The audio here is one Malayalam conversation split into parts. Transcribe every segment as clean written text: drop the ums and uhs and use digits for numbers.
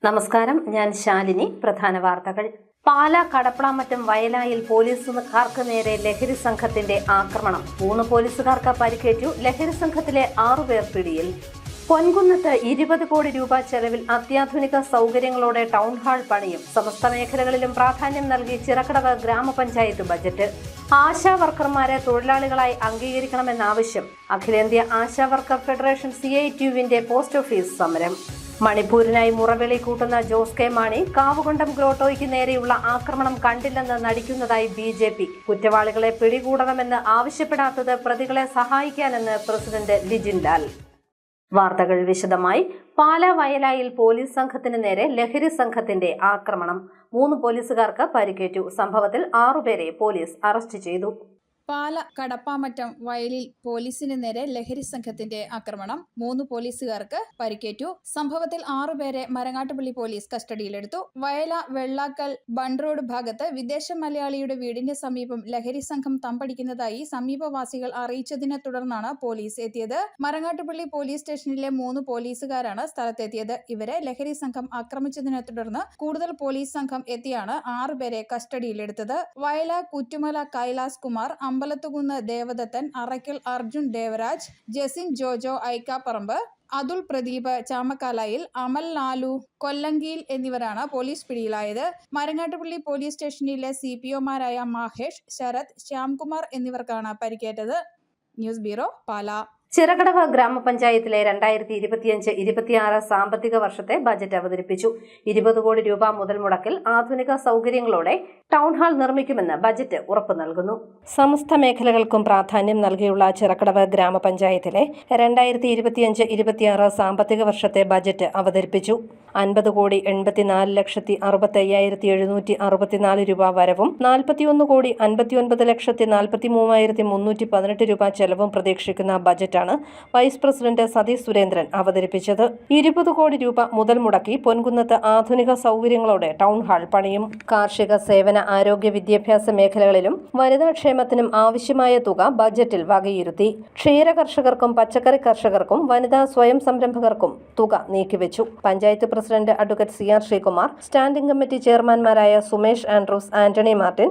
നമസ്കാരം, ഞാൻ ശാലിനി. പ്രധാന വാർത്തകൾ. പാലാ കടപ്ലാമറ്റം വയലായിൽ പോലീസുകാർക്ക് നേരെ ലഹരി സംഘത്തിന്റെ ആക്രമണം. 3 പോലീസുകാർക്ക് പരിക്കേറ്റു. ലഹരി സംഘത്തിലെ 6 പേർ പിടിയിൽ. പൊൻകുന്നത്ത് 20 കോടി രൂപ ചെലവിൽ അത്യാധുനിക സൗകര്യങ്ങളോടെ ടൗൺ ഹാൾ പണിയും. സമസ്ത മേഖലകളിലും പ്രാധാന്യം നൽകി ചിറക്കടവ് ഗ്രാമപഞ്ചായത്ത് ബജറ്റ്. ആശാ വർക്കർമാരെ തൊഴിലാളികളായി അംഗീകരിക്കണമെന്ന ആവശ്യം. അഖിലേന്ത്യാ ആശാ വർക്കർ ഫെഡറേഷൻ CITUവിന്റെ പോസ്റ്റ് ഓഫീസ് സമരം. മണിപ്പൂരിനായി മുറവിളി കൂട്ടുന്ന ജോസ് കെ മാണി കാവുകൊണ്ടം ഗ്രോട്ടോയ്ക്ക് നേരെയുള്ള ആക്രമണം കണ്ടില്ലെന്ന് നടിക്കുന്നതായി BJP. കുറ്റവാളികളെ പിടികൂടണമെന്ന് ആവശ്യപ്പെടാത്തത് പ്രതികളെ സഹായിക്കാനെന്ന് പ്രസിഡന്റ് ലിജിൻ ലാൽ. വാർത്തകൾ വിശദമായി. പാലാ വയലായിൽ പോലീസ് സംഘത്തിന് നേരെ ലഹരി സംഘത്തിന്റെ ആക്രമണം. 3 പോലീസുകാർക്ക് പരിക്കേറ്റു. സംഭവത്തിൽ 6 പേരെ പോലീസ് അറസ്റ്റ് ചെയ്തു. പാല കടപ്പാമറ്റം വയലിൽ പോലീസിന് നേരെ ലഹരി സംഘത്തിന്റെ ആക്രമണം. 3 പോലീസുകാർക്ക് പരിക്കേറ്റു. സംഭവത്തിൽ 6 പേരെ മരങ്ങാട്ടുപള്ളി പോലീസ് കസ്റ്റഡിയിലെടുത്തു. വയല വെള്ളാക്കൽ ബൺറോഡ് ഭാഗത്ത് വിദേശ മലയാളിയുടെ വീടിന്റെ സമീപം ലഹരി സംഘം തമ്പടിക്കുന്നതായി സമീപവാസികൾ അറിയിച്ചതിനെ തുടർന്നാണ് പോലീസ് എത്തിയത്. മരങ്ങാട്ടുപള്ളി പോലീസ് സ്റ്റേഷനിലെ 3 പോലീസുകാരാണ് സ്ഥലത്തെത്തിയത്. ഇവരെ ലഹരി സംഘം ആക്രമിച്ചതിനെ തുടർന്ന് കൂടുതൽ പോലീസ് സംഘം എത്തിയാണ് 6 പേരെ കസ്റ്റഡിയിലെടുത്തത്. വയല കുറ്റുമല കൈലാസ് കുമാർ, അമ്പലത്തുകുന്ന് ദേവദത്തൻ, അറയ്ക്കൽ അർജുൻ ദേവരാജ്, ജസിൻ ജോജോ ഐക്കാപ്പറമ്പ്, അതുൽ പ്രദീപ് ചാമക്കാലയിൽ, അമൽ ലാലു കൊല്ലങ്കിയിൽ എന്നിവരാണ് പോലീസ് പിടിയിലായത്. മരങ്ങാട്ടുപള്ളി പോലീസ് സ്റ്റേഷനിലെ CPOമാരായ മഹേഷ്, ശരത്, ശ്യാംകുമാർ എന്നിവർക്കാണ് പരിക്കേറ്റത്. News bureau, Pala. ചിറക്കടവ് ഗ്രാമപഞ്ചായത്തിലെ 2025-26 സാമ്പത്തിക വർഷത്തെ ബജറ്റ് അവതരിപ്പിച്ചു. 20 കോടി രൂപ മുതൽ മുടക്കിൽ ആധുനിക സൗകര്യങ്ങളോടെ ടൗൺ ഹാൾ നിർമ്മിക്കുമെന്ന് ബജറ്റ് ഉറപ്പു നൽകുന്നു. സമസ്ത മേഖലകൾക്കും പ്രാധാന്യം നൽകിയുള്ള ചിറക്കടവ് ഗ്രാമപഞ്ചായത്തിലെ 2025-26 സാമ്പത്തിക വർഷത്തെ ബജറ്റ് അവതരിപ്പിച്ചു. 50,84,65,764 രൂപ വരവും 41,59,43,318 രൂപ ചെലവും പ്രതീക്ഷിക്കുന്ന ബജറ്റാണ് വൈസ് പ്രസിഡന്റ് സതീഷ് സുരേന്ദ്രൻ അവതരിപ്പിച്ചത്. 20 കോടി രൂപ മുതൽ മുടക്കി പൊൻകുന്നത്ത് ആധുനിക സൗകര്യങ്ങളോടെ ടൗൺ ഹാൾ പണിയും. കാർഷിക സേവന, ആരോഗ്യ, വിദ്യാഭ്യാസ മേഖലകളിലും വനിതാ ക്ഷേമത്തിനും ആവശ്യമായ തുക ബജറ്റിൽ വകയിരുത്തി. ക്ഷീര കർഷകർക്കും പച്ചക്കറി കർഷകർക്കും വനിതാ സ്വയം സംരംഭകർക്കും തുക നീക്കിവെച്ചു. Panchayat president advocate CR Sreekumar, standing committee ചെയർമാൻമാരായ Sumesh Andrews, Antony Martin,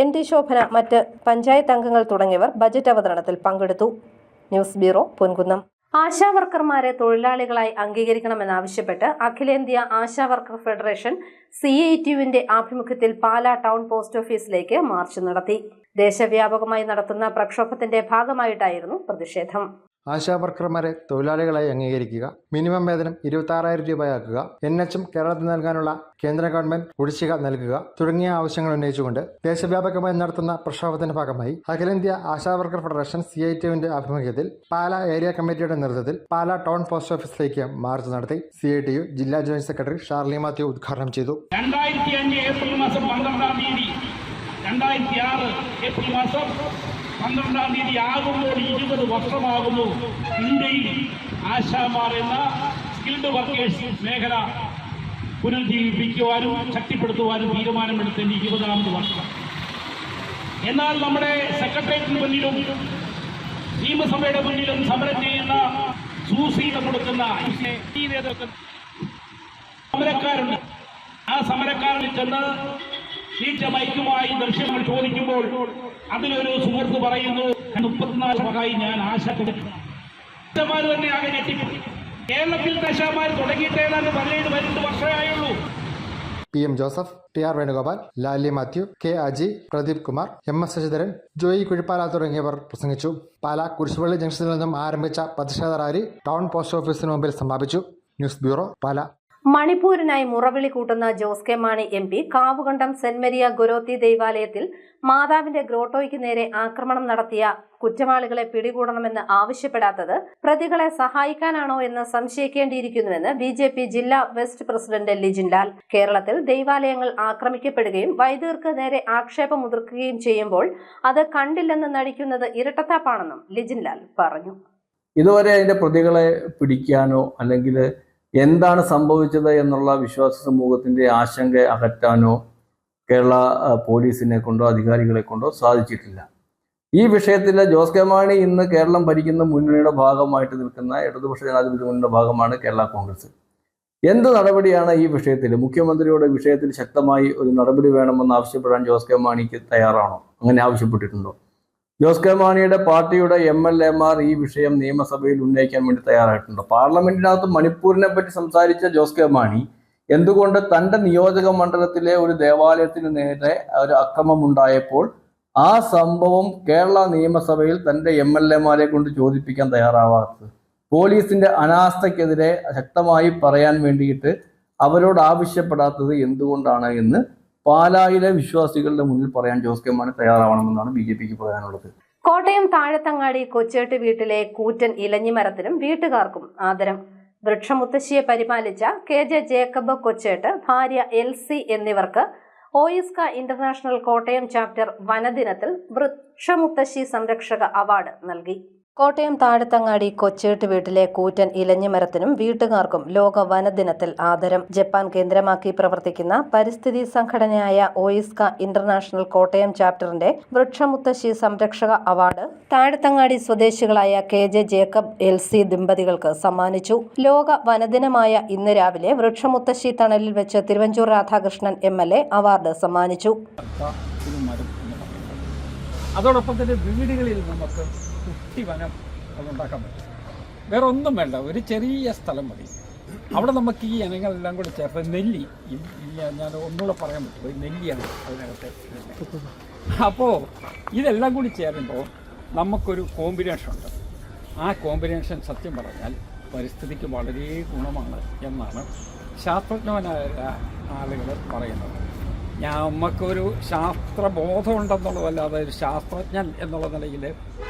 ND Sobhana, മറ്റ് പഞ്ചായത്ത് അംഗങ്ങൾ തുടങ്ങിയവർ ബജറ്റ് അവതരണത്തിൽ പങ്കെടുത്തു. News bureau, Ponkunnam. ആശാ വർക്കർമാരെ തൊഴിലാളികളായി അംഗീകരിക്കണമെന്നാവശ്യപ്പെട്ട് അഖിലേന്ത്യാ ആശാ വർക്കർ ഫെഡറേഷൻ CITUവിന്റെ ആഭിമുഖ്യത്തിൽ പാലാ ടൗൺ പോസ്റ്റ് ഓഫീസിലേക്ക് മാർച്ച് നടത്തി. ദേശവ്യാപകമായി നടത്തുന്ന പ്രക്ഷോഭത്തിന്റെ ഭാഗമായിട്ടായിരുന്നു പ്രതിഷേധം. ആശാ വർക്കർമാരെ തൊഴിലാളികളായി അംഗീകരിക്കുക, മിനിമം വേതനം 26,000 രൂപയാക്കുക, NHM കേരളത്തിൽ നൽകാനുള്ള കേന്ദ്ര ഗവൺമെന്റ് കുടിശ്ശിക നൽകുക തുടങ്ങിയ ആവശ്യങ്ങൾ ഉന്നയിച്ചുകൊണ്ട് ദേശവ്യാപകമായി നടത്തുന്ന പ്രക്ഷോഭത്തിന്റെ ഭാഗമായി അഖിലേന്ത്യാ ആശാ വർക്കർ ഫെഡറേഷൻ CITUവിന്റെ ആഭിമുഖ്യത്തിൽ പാലാ ഏരിയ കമ്മിറ്റിയുടെ നേതൃത്വത്തിൽ പാലാ ടൗൺ പോസ്റ്റ് ഓഫീസിലേക്ക് മാർച്ച് നടത്തി. CITU ജില്ലാ ജോയിന്റ് സെക്രട്ടറി ഷാർലി മാത്യു ഉദ്ഘാടനം ചെയ്തു. 2005 ഏപ്രിൽ മാസം 12-ാം തീയതി 2006 ഏപ്രിൽ മാസം 12-ാം തീയതി ആകുമ്പോൾ 20 വർഷമാകുന്നു ഇന്ത്യയിൽ ആശാമാർ എന്ന സ്കിൽഡ് വർക്കേഴ്സ് മേഖല പുനരുജ്ജീവിപ്പിക്കുവാനും ശക്തിപ്പെടുത്തുവാനും തീരുമാനമെടുത്തതിന്റെ 20ാമത് വർഷം. എന്നാൽ നമ്മുടെ സെക്രട്ടേറിയറ്റിന് മുന്നിലും നിയമസഭയുടെ മുന്നിലും സമരം ചെയ്യുന്ന സൂസീത കൊടുക്കുന്ന ഈ നേതൃത്വം സമരക്കാരുണ്ട്. ആ സമരക്കാരിൽ ചെന്ന് മൈക്കുമായി ദൃശ്യങ്ങൾ ചോദിക്കുമ്പോൾ അതിലൊരു സുഹൃത്ത് പറയുന്നു, 34 ഞാൻ ആശ കൊടുക്കുന്നമാർ തന്നെ ആകെ ഞെട്ടിപ്പോയി. കേരളത്തിൽ ദശാമാർ തുടങ്ങിയിട്ട് ഏതാണ്ട് 17-18 വർഷമായുള്ളൂ. PM Joseph, TR Venugopal, Lali Mathew, K Aji, Pradeep Kumar, MS Sasidharan, Joy Kuzhippala തുടങ്ങിയവർ പ്രസംഗിച്ചു. പാലാ കുരിശുപള്ളി ജംഗ്ഷനിൽ നിന്നും ആരംഭിച്ച പ്രതിഷേധ റാലി ടൗൺ പോസ്റ്റ് ഓഫീസിന് മുമ്പിൽ സമാപിച്ചു. News bureau, Pala. മണിപ്പൂരിനായി മുറവിളി കൂട്ടുന്ന Jose K Mani MP Kavukandam saint Maria Goretti ദേവാലയത്തിൽ മാതാവിന്റെ ഗ്രോട്ടോയ്ക്ക് നേരെ ആക്രമണം നടത്തിയ കുറ്റവാളികളെ പിടികൂടണമെന്ന് ആവശ്യപ്പെടാത്തത് പ്രതികളെ സഹായിക്കാനാണോ എന്ന് സംശയിക്കേണ്ടിയിരിക്കുന്നുവെന്ന് BJP ജില്ലാ വെസ്റ്റ് പ്രസിഡന്റ് ലിജിൻ ലാൽ. കേരളത്തിൽ ദൈവാലയങ്ങൾ ആക്രമിക്കപ്പെടുകയും വൈദികർക്ക് നേരെ ആക്ഷേപമുതിർക്കുകയും ചെയ്യുമ്പോൾ അത് കണ്ടില്ലെന്ന് നടിക്കുന്നത് ഇരട്ടത്താപ്പാണെന്നും ലിജിൻ ലാൽ പറഞ്ഞു. ഇതുവരെ അതിന്റെ പ്രതികളെ പിടിക്കാനോ അല്ലെങ്കിൽ എന്താണ് സംഭവിച്ചത് എന്നുള്ള വിശ്വാസ സമൂഹത്തിൻ്റെ ആശങ്ക അകറ്റാനോ കേരള പോലീസിനെ കൊണ്ടോ അധികാരികളെ കൊണ്ടോ സാധിച്ചിട്ടില്ല. ഈ വിഷയത്തിൽ ജോസ് കെ മാണി ഇന്ന് കേരളം ഭരിക്കുന്ന മുന്നണിയുടെ ഭാഗമായിട്ട് നിൽക്കുന്ന ഇടതുപക്ഷ ജനാധിപത്യ മുന്നണിയുടെ ഭാഗമാണ് കേരള കോൺഗ്രസ്. എന്ത് നടപടിയാണ് ഈ വിഷയത്തിൽ? മുഖ്യമന്ത്രിയുടെ വിഷയത്തിൽ ശക്തമായി ഒരു നടപടി വേണമെന്ന് ആവശ്യപ്പെടാൻ ജോസ് കെ മാണിക്ക് തയ്യാറാണോ? അങ്ങനെ ആവശ്യപ്പെട്ടിട്ടുണ്ടോ? ജോസ് കെ മാണിയുടെ പാർട്ടിയുടെ MLA-മാർ ഈ വിഷയം നിയമസഭയിൽ ഉന്നയിക്കാൻ വേണ്ടി തയ്യാറായിട്ടുണ്ടോ? പാർലമെന്റിനകത്ത് മണിപ്പൂരിനെ പറ്റി സംസാരിച്ച ജോസ് കെ മാണി എന്തുകൊണ്ട് തൻ്റെ നിയോജക മണ്ഡലത്തിലെ ഒരു ദേവാലയത്തിന് നേരെ ഒരു അക്രമം ഉണ്ടായപ്പോൾ ആ സംഭവം കേരള നിയമസഭയിൽ തൻ്റെ MLA-മാരെ കൊണ്ട് ചോദിപ്പിക്കാൻ തയ്യാറാവാത്തത്? പോലീസിന്റെ അനാസ്ഥയ്ക്കെതിരെ ശക്തമായി പറയാൻ വേണ്ടിയിട്ട് അവരോട് ആവശ്യപ്പെടാത്തത് എന്തുകൊണ്ടാണ് എന്ന് പാലായിലെ വിശ്വാസികളുടെ മുന്നിൽ പറയാൻ ജോസ് കെ മാണി തയ്യാറാവണമെന്നാണ് BJPക്ക് പറയാനുള്ളത്. കോട്ടയം താഴത്തങ്ങാടി കൊച്ചേട്ട് വീട്ടിലെ കൂറ്റൻ ഇലഞ്ഞിമരത്തിനും വീട്ടുകാർക്കും ആദരം. വൃക്ഷമുത്തശ്ശിയെ പരിപാലിച്ച KJ ജേക്കബ് കൊച്ചേട്ട്, ഭാര്യ LC എന്നിവർക്ക് OISCA ഇന്റർനാഷണൽ കോട്ടയം ചാപ്റ്റർ വനദിനത്തിൽ വൃക്ഷമുത്തശ്ശി സംരക്ഷക അവാർഡ് നൽകി. കോട്ടയം താഴത്തങ്ങാടി കൊച്ചേട്ട് വീട്ടിലെ കൂറ്റൻ ഇലഞ്ഞിമരത്തിനും വീട്ടുകാർക്കും ലോക വനദിനത്തിൽ ആദരം. ജപ്പാൻ കേന്ദ്രമാക്കി പ്രവർത്തിക്കുന്ന പരിസ്ഥിതി സംഘടനയായ OISCA ഇന്റർനാഷണൽ കോട്ടയം ചാപ്റ്ററിന്റെ വൃക്ഷമുത്തശ്ശി സംരക്ഷക അവാർഡ് താഴത്തങ്ങാടി സ്വദേശികളായ KJ ജേക്കബ് LC ദമ്പതികൾക്ക് സമ്മാനിച്ചു. ലോക വനദിനമായ ഇന്ന് രാവിലെ വൃക്ഷമുത്തശ്ശി തണലിൽ വെച്ച് തിരുവഞ്ചൂർ രാധാകൃഷ്ണൻ MLA അവാർഡ് സമ്മാനിച്ചു. അതോടൊപ്പം തന്നെ വീടുകളിൽ നമുക്ക് കുട്ടിവനം അതുണ്ടാക്കാൻ പറ്റും. വേറെ ഒന്നും വേണ്ട, ഒരു ചെറിയ സ്ഥലം മതി. അവിടെ നമുക്ക് ഈ ഇനങ്ങളെല്ലാം കൂടി ചേർത്ത് നെല്ലി, ഞാൻ ഒന്നുകൂടെ പറയാൻ പറ്റും, ഒരു നെല്ലിയാണ് അതിനകത്ത്. അപ്പോൾ ഇതെല്ലാം കൂടി ചേരുമ്പോൾ നമുക്കൊരു കോമ്പിനേഷൻ ഉണ്ട്. ആ കോമ്പിനേഷൻ സത്യം പറഞ്ഞാൽ പരിസ്ഥിതിക്ക് വളരെ ഗുണമാണ് എന്നാണ് ശാസ്ത്രജ്ഞനായ ആളുകൾ പറയുന്നത്. നമുക്കൊരു ശാസ്ത്രബോധം ഉണ്ടെന്നുള്ളതല്ലാതെ ഒരു ശാസ്ത്രജ്ഞൻ എന്നുള്ള നിലയിൽ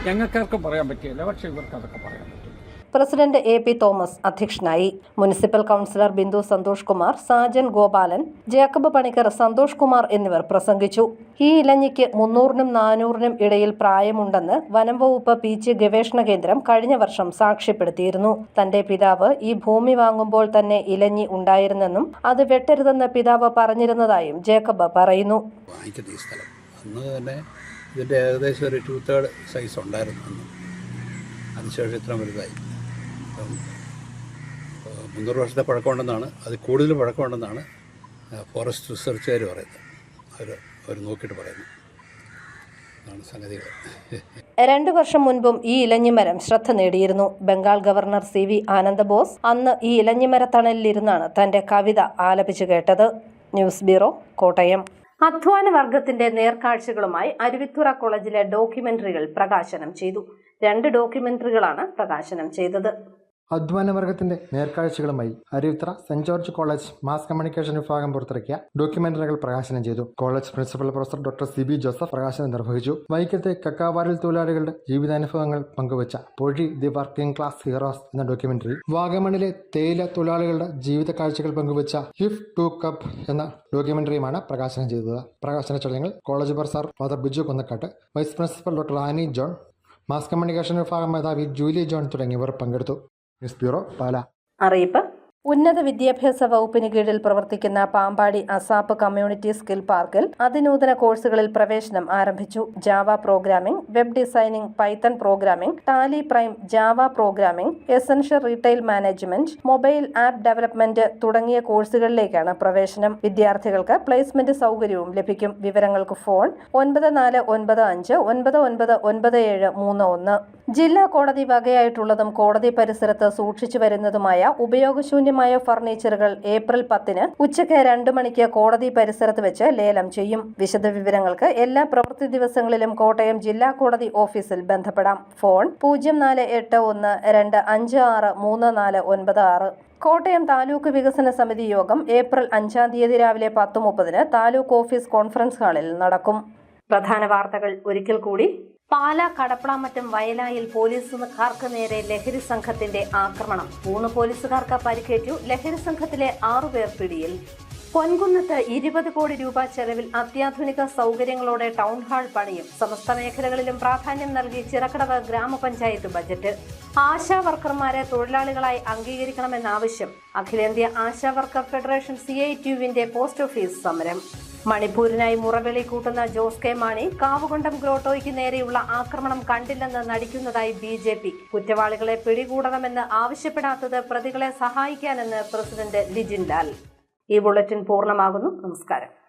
ഞങ്ങൾക്കാർക്കും പറയാൻ പറ്റില്ല, പക്ഷേ ഇവർക്ക് അതൊക്കെ പറയാൻ പറ്റും. പ്രസിഡന്റ് AP തോമസ് അധ്യക്ഷനായി. Municipal councillor Bindu Santhosh Kumar, Sajan Gopalan, Jacob Panicker, Santhosh Kumar എന്നിവർ പ്രസംഗിച്ചു. ഈ ഇലഞ്ഞിക്ക് 300-നും 400-നും ഇടയിൽ പ്രായമുണ്ടെന്ന് വനം വകുപ്പ് PG ഗവേഷണ കേന്ദ്രം കഴിഞ്ഞ വർഷം സാക്ഷ്യപ്പെടുത്തിയിരുന്നു. തന്റെ പിതാവ് ഈ ഭൂമി വാങ്ങുമ്പോൾ തന്നെ ഇലഞ്ഞി ഉണ്ടായിരുന്നെന്നും അത് വെട്ടരുതെന്ന് പിതാവ് പറഞ്ഞിരുന്നതായും ജേക്കബ് പറയുന്നു. അന്ന് തന്നെ ഇതിൻ്റെ ഏകദേശം ഒരു 2/3 സൈസ് ഉണ്ടായിരുന്നു. അതിനുശേഷം ഇത്ര വലുതായി. 300 വർഷത്തെ പഴക്കമുണ്ടെന്നാണ്, അത് കൂടുതൽ പഴക്കമുണ്ടെന്നാണ് ഫോറസ്റ്റ് റിസർച്ചുകാർ പറയുന്നത്. അവർ നോക്കിയിട്ട് പറയുന്നു. അതാണ് സംഗതികൾ. 2 വർഷം മുൻപും ഈ ഇലഞ്ഞിമരം ശ്രദ്ധ നേടിയിരുന്നു. ബംഗാൾ ഗവർണർ CV ആനന്ദബോസ് അന്ന് ഈ ഇലഞ്ഞിമര തണലിലിരുന്നാണ് തന്റെ കവിത ആലപിച്ചു കേട്ടത്. News bureau, Kottayam. അധ്വാന വർഗത്തിന്റെ നേർക്കാഴ്ചകളുമായി അരുവിത്തുറ കോളേജിലെ ഡോക്യുമെന്ററികൾ പ്രകാശനം ചെയ്തു. 2 ഡോക്യുമെന്ററികളാണ് പ്രകാശനം ചെയ്തത്. അധ്വാനവർഗത്തിന്റെ നേർക്കാഴ്ചകളുമായി Aruvithura saint George college mass communication വിഭാഗം പുറത്തിറക്കിയ ഡോക്യുമെന്ററികൾ പ്രകാശനം ചെയ്തു. College principal professor doctor CB Joseph പ്രകാശനം നിർവഹിച്ചു. വൈക്കത്തെ കക്കാവാരിൽ തൊഴിലാളികളുടെ ജീവിതാനുഭവങ്ങൾ പങ്കുവച്ച Pozhi the working class heroes എന്ന ഡോക്യുമെന്ററി, വാഗമണിലെ തേയില തൊഴിലാളികളുടെ ജീവിത കാഴ്ചകൾ പങ്കുവച്ച ഇഫ് ടു കപ്പ് എന്ന ഡോക്യുമെന്ററിയുമാണ് പ്രകാശനം ചെയ്തത്. പ്രകാശന ചടങ്ങിൽ college professor father Biju Konnakkattu, vice principal doctor Annie John, mass communication വിഭാഗം മേധാവി ജൂലി ജോൺ തുടങ്ങിയവർ പങ്കെടുത്തു. News bureau, Pala. അറിയിപ്പ്: ഉന്നത വിദ്യാഭ്യാസ വകുപ്പിന് കീഴിൽ പ്രവർത്തിക്കുന്ന പാമ്പാടി അസാപ്പ് കമ്മ്യൂണിറ്റി സ്കിൽ പാർക്കിൽ അതിനൂതന കോഴ്സുകളിൽ പ്രവേശനം ആരംഭിച്ചു. Java programming, web designing, Python programming, Tally prime, Java programming, essential retail management, mobile app development തുടങ്ങിയ കോഴ്സുകളിലേക്കാണ് പ്രവേശനം. വിദ്യാർത്ഥികൾക്ക് പ്ലേസ്മെന്റ് സൗകര്യവും ലഭിക്കും. വിവരങ്ങൾക്ക് ഫോൺ 9495999731. ജില്ലാ കോടതി വകയായിട്ടുള്ളതും കോടതി പരിസരത്ത് സൂക്ഷിച്ചു വരുന്നതുമായ ഉപയോഗശൂന്യമായ ഫർണിച്ചറുകൾ ഏപ്രിൽ 10 ഉച്ചയ്ക്ക് 2 മണിക്ക് കോടതി പരിസരത്ത് വെച്ച് ലേലം ചെയ്യും. വിശദവിവരങ്ങൾക്ക് എല്ലാ പ്രവൃത്തി ദിവസങ്ങളിലും കോട്ടയം ജില്ലാ കോടതി ഓഫീസിൽ ബന്ധപ്പെടാം. ഫോൺ 048125639496. കോട്ടയം താലൂക്ക് വികസന സമിതി യോഗം ഏപ്രിൽ 5 രാവിലെ 10:30 താലൂക്ക് ഓഫീസ് കോൺഫറൻസ് ഹാളിൽ നടക്കും. പ്രധാന വാർത്തകൾ ഒരിക്കൽ കൂടി. പാലാ കടപ്ലാമറ്റം വയലായിൽ പോലീസുകാർക്ക് നേരെ ലഹരി സംഘത്തിന്റെ ആക്രമണം. 3 പോലീസുകാർക്ക് പരിക്കേറ്റു. ലഹരി സംഘത്തിലെ 6 പേർ പിടിയിൽ. പൊൻകുന്നത്ത് 20 കോടി രൂപ ചെലവിൽ അത്യാധുനിക സൗകര്യങ്ങളോടെ ടൗൺ ഹാൾ പണിയും. സമസ്ത മേഖലകളിലും പ്രാധാന്യം നൽകി ചിറക്കടവ് ഗ്രാമപഞ്ചായത്ത് ബജറ്റ്. ആശാ വർക്കർമാരെ തൊഴിലാളികളായി അംഗീകരിക്കണമെന്ന ആവശ്യം. അഖിലേന്ത്യാ ആശാ വർക്കർ ഫെഡറേഷൻ CITU-വിന്റെ പോസ്റ്റ് ഓഫീസ് സമരം. മണിപ്പൂരിനായി മുറവിളി കൂട്ടുന്ന ജോസ് കെ മാണി കാവുകൊണ്ടം ഗ്രോട്ടോയ്ക്ക് നേരെയുള്ള ആക്രമണം കണ്ടില്ലെന്ന് നടിക്കുന്നതായി BJP. കുറ്റവാളികളെ പിടികൂടണമെന്ന് ആവശ്യപ്പെടാത്തത് പ്രതികളെ സഹായിക്കാനെന്ന് പ്രസിഡന്റ് ലിജിൻ ലാൽ. ഈ ബുള്ളറ്റിൻ പൂർണ്ണമാകുന്നു. നമസ്കാരം.